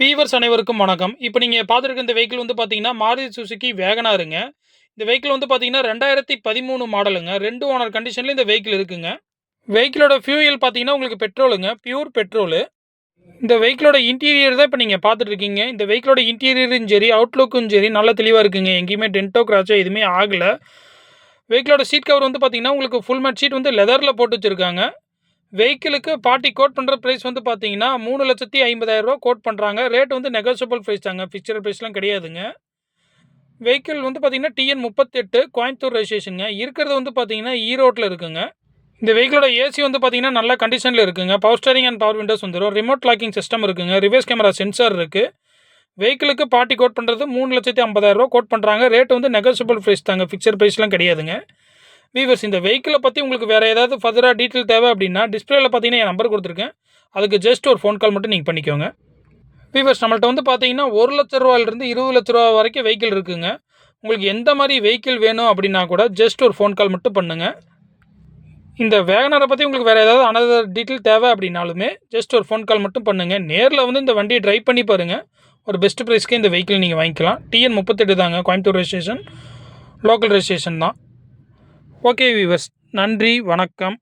Viewers அனைவருக்கும் வணக்கம். இப்போ நீங்க பார்த்துருக்க இந்த வெஹிக்கிள் வந்து பார்த்தீங்கன்னா, மாருதி சுசுகி வேகனாருங்க. இந்த வெஹிக்கிள் வந்து பார்த்தீங்கன்னா 2013 மாடலுங்க. 2 ஓனர் கண்டிஷன்ல இந்த வெஹிக்கிள் இருக்குங்க. வெஹிக்கிளோட ஃபியூயல் பார்த்தீங்கன்னா, உங்களுக்கு பெட்ரோலுங்க. Pure petrol. இந்த வெஹிக்கிளோட இன்டீரியர் தான் இப்போ நீங்க பார்த்துட்டு இருக்கீங்க. இந்த வெஹிக்கிளோட இன்டீரியரும் சரி, அவுட்லுக்கும் சரி நல்ல தெளிவா இருக்குங்க. எங்கேயுமே டென்ட்டோ, கிராச்சோ எதுவுமே ஆகல. வெஹிக்கிளோட சீட் கவர் வந்து பார்த்தீங்கன்னா, உங்களுக்கு ஃபுல் மேட் ஷீட் வந்து லெதர்ல போட்டு வச்சிருக்காங்க. வெஹிக்கிளுக்கு பார்ட்டி கோட் பண்ணுற ப்ரைஸ் வந்து பார்த்தீங்கன்னா, ரூ. 3,50,000 கோட் பண்ணுறாங்க. ரேட் வந்து நெகோஷியபிள் ப்ரைஸ் தாங்க. ஃபிக்ஸட் ப்ரைஸ்லாம் கிடையாதுங்க. வெஹிக்கிள் வந்து பார்த்தீங்கன்னா, டிஎன் 38 கோயம்புத்தூர் ரெஜிஸ்ட்ரேஷனுங்க. இருக்கிறது வந்து பார்த்தீங்கன்னா, ஈரோட்டில் இருக்குங்க. இந்த வெஹிக்கிளோட ஏசி வந்து பார்த்தீங்கன்னா, நல்ல கண்டிஷனில் இருக்குங்க. Power steering and power Windows வந்துரும். ரிமோட் லாக்கிங் சிஸ்டம் இருக்குங்க. ரிவர்ஸ் கேமரா சென்சார் இருக்குது. வெஹிக்கிளுக்கு பார்ட்டி கோட் பண்ணுறது ரூ. 3,50,000 கோட் பண்ணுறாங்க. ரேட் வந்து நெகோஷியபிள் ப்ரைஸ் தாங்க. ஃபிக்ஸட் ப்ரைஸ்லாம் கிடையாதுங்க. வீவர்ஸ் இந்த வெஹிக்கிளை பற்றி உங்களுக்கு வேறு ஏதாவது ஃபர்தராக டீட்டெயில் தேவை அப்படின்னா டிஸ்பிளேல பார்த்தீங்கன்னா என் நம்பர் கொடுத்துருக்கேன். அதுக்கு ஜஸ்ட் ஒரு ஃபோன் கால் மட்டும் நீங்கள் பண்ணிக்கோங்க. வீவர்ஸ் நம்மள்ட்ட வந்து பார்த்தீங்கன்னா ரூ. 1,00,000 ரூ. 20,00,000 வரைக்கும் வெஹிக்கிள் இருக்குங்க. உங்களுக்கு எந்த மாதிரி வெஹிக்கிள் வேணும் அப்படின்னா கூட ஜஸ்ட் ஒரு ஃபோன் கால் மட்டும் பண்ணுங்கள். இந்த வேகனரை பற்றி உங்களுக்கு வேறு ஏதாவது அனதர் டீட்டெயில் தேவை அப்படின்னாலுமே ஜஸ்ட் ஒரு ஃபோன் கால் மட்டும் பண்ணுங்கள். நேரில் வந்து இந்த வண்டியை ட்ரைவ் பண்ணி பாருங்கள். ஒரு பெஸ்ட் ப்ரைஸ்க்கு இந்த வெஹிக்கிள் நீங்கள் வாங்கிக்கலாம். டிஎன் 38 தாங்க, கோயம்புத்தூர் ரெஜிஸ்ட்ரேஷன், லோக்கல் ரெஜிஸ்ட்ரேஷன் தான். ஓகே வீவர்ஸ், நன்றி, வணக்கம்.